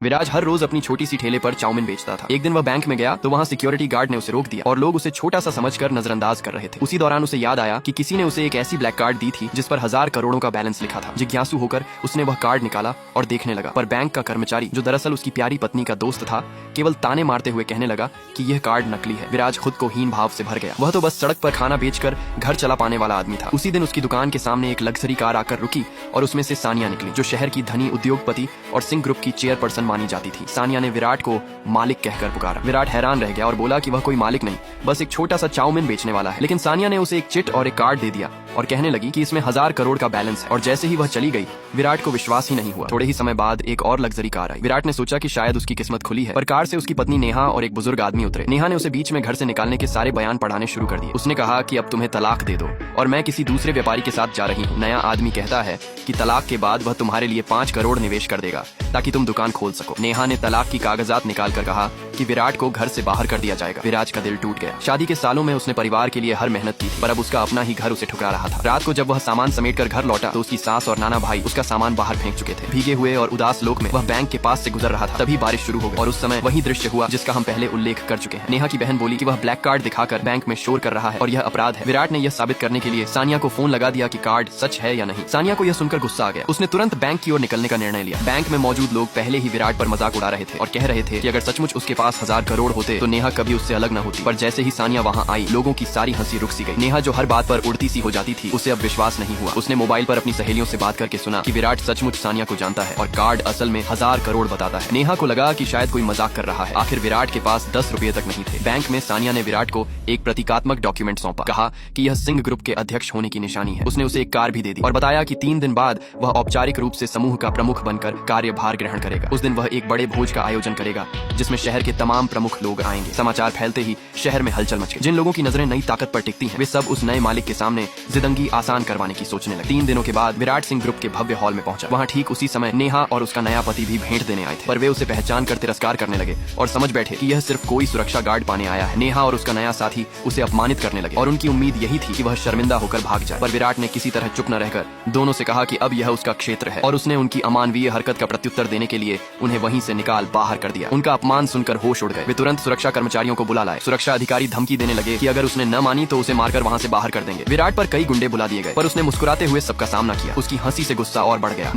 विराज हर रोज अपनी छोटी सी ठेले पर चाउमीन बेचता था। एक दिन वह बैंक में गया तो वहाँ सिक्योरिटी गार्ड ने उसे रोक दिया और लोग उसे छोटा सा समझकर नजरअंदाज कर रहे थे। उसी दौरान उसे याद आया कि किसी ने उसे एक ऐसी ब्लैक कार्ड दी थी जिस पर 1000 करोड़ों का बैलेंस लिखा था। जिज्ञासु होकर उसने वह कार्ड निकाला और देखने लगा, पर बैंक का कर्मचारी, जो दरअसल उसकी प्यारी पत्नी का दोस्त था, केवल ताने मारते हुए कहने लगा कि यह कार्ड नकली है। विराज खुद को हीन भाव से भर गया। वह तो बस सड़क पर खाना बेचकर घर चला पाने वाला आदमी था। उसी दिन उसकी दुकान के सामने एक लग्जरी कार आकर रुकी और उसमें से सानिया निकली, जो शहर की धनी उद्योगपति और सिंह ग्रुप की चेयरपर्सन मानी जाती थी। सानिया ने विराट को मालिक कहकर पुकारा। विराट हैरान रह गया और बोला कि वह कोई मालिक नहीं, बस एक छोटा सा चाउमीन बेचने वाला है। लेकिन सानिया ने उसे एक चिट और एक कार्ड दे दिया और कहने लगी कि इसमें 1000 करोड़ का बैलेंस है। और जैसे ही वह चली गई, विराट को विश्वास ही नहीं हुआ। थोड़े ही समय बाद एक और लग्जरी कार आई। विराट ने सोचा कि शायद उसकी किस्मत खुली है, पर कार से उसकी पत्नी नेहा और एक बुजुर्ग आदमी उतरे। नेहा ने उसे बीच में घर से निकालने के सारे बयान पढ़ाने शुरू कर दिए। उसने कहा कि अब तुम्हें तलाक दे दो और मैं किसी दूसरे व्यापारी के साथ जा रही हूँ। नया आदमी कहता है कि तलाक के बाद वह तुम्हारे लिए 5 करोड़ निवेश कर देगा ताकि तुम दुकान खोल सको। नेहा ने तलाक की कागजात निकाल कर कहा कि विराट को घर से बाहर कर दिया जाएगा। विराज का दिल टूट गया। शादी के सालों में उसने परिवार के लिए हर मेहनत की थी, पर अब उसका अपना ही घर उसे ठुकरा रहा था। रात को जब वह सामान समेटकर घर लौटा तो उसकी सास और नाना भाई उसका सामान बाहर फेंक चुके थे। भीगे हुए और उदास लोक में वह बैंक के पास से गुजर रहा था। तभी बारिश शुरू हो गई और उस समय वही दृश्य हुआ जिसका हम पहले उल्लेख कर चुके हैं। नेहा की बहन बोली कि वह ब्लैक कार्ड दिखाकर बैंक में शोर कर रहा है और यह अपराध है। विराट ने यह साबित करने के लिए सानिया को फोन लगा दिया कि कार्ड सच है या नहीं। सानिया को यह सुनकर गुस्सा आ गया। उसने तुरंत बैंक की ओर निकलने का निर्णय लिया। बैंक में मौजूद लोग पहले ही विराट पर मजाक उड़ा रहे थे और कह रहे थे कि अगर सचमुच उसके पास 1000 करोड़ होते तो नेहा कभी उससे अलग न होती। पर जैसे ही सानिया वहाँ आई, लोगों की सारी हंसी रुक सी गई। नेहा जो हर बात पर उड़ती सी हो जाती थी, उसे अब विश्वास नहीं हुआ। उसने मोबाइल पर अपनी सहेलियों से बात करके सुना कि विराट सचमुच सानिया को जानता है और कार्ड असल में 1000 करोड़ बताता है। नेहा को लगा कि शायद कोई मजाक कर रहा है। आखिर विराट के पास 10 रुपए तक नहीं थे। बैंक में सानिया ने विराट को एक प्रतीकात्मक डॉक्यूमेंट सौंपा। कहा कि यह सिंह ग्रुप के अध्यक्ष होने की निशानी है। उसने उसे एक कार भी दे दी और बताया कि 3 दिन बाद वह औपचारिक रूप से समूह का प्रमुख बनकर कार्यभार ग्रहण करेगा। उस दिन वह एक बड़े भोज का आयोजन करेगा जिसमें शहर के तमाम प्रमुख लोग आएंगे। समाचार फैलते ही शहर में हलचल मच गई। जिन लोगों की नजरें नई ताकत पर टिकती हैं, वे सब उस नए मालिक के सामने जिंदगी आसान करवाने की सोचने लगे। 3 दिनों के बाद विराट सिंह ग्रुप के भव्य हॉल में पहुंचा। वहां ठीक उसी समय नेहा और उसका नया पति भी भेंट देने आए थे, पर वे उसे पहचान कर तिरस्कार करने लगे और समझ बैठे कि यह सिर्फ कोई सुरक्षा गार्ड पाने आया है। नेहा और उसका नया साथी उसे अपमानित करने लगे और उनकी उम्मीद यही थी कि वह शर्मिंदा होकर भाग जाए। पर विराट ने किसी तरह चुप न रहकर दोनों से कहा कि अब यह उसका क्षेत्र है और उसने उनकी अमानवीय हरकत का प्रत्युत्तर देने के लिए उन्हें वहीं से निकाल बाहर कर दिया। उनका अपमान सुनकर होश उड़ गए। वे तुरंत सुरक्षा कर्मचारियों को बुला लाए। सुरक्षा अधिकारी धमकी देने लगे कि अगर उसने न मानी तो उसे मारकर वहां से बाहर कर देंगे। विराट पर कई गुंडे बुला दिए गए, पर उसने मुस्कुराते हुए सबका सामना किया। उसकी हंसी से गुस्सा और बढ़ गया।